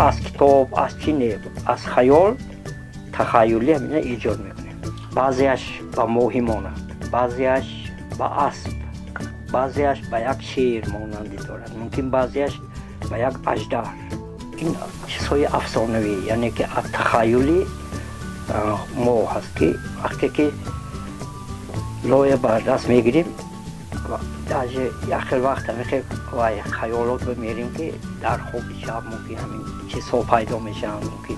از کتاب، از چی از خیال تخیلی همینه ایجاد میکنیم. بعضیش با ماه مانند، بعضیش با اسب، بعضیش با یک شیر مانندی دارد، ممکن بعضیش با یک اژدها. این چیزهای افسانه‌ای، یعنی که تخیلی ما هست که وقتی که لایه بر دست میگیریم در یک وقت میخواه و خیالات بمیریم که در خواب شب ممکن همین چیزها پیدا میشن. ممکن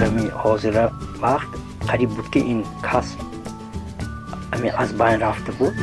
همین حاضر وقت قریب بود که این کس همین از بین رفته بود.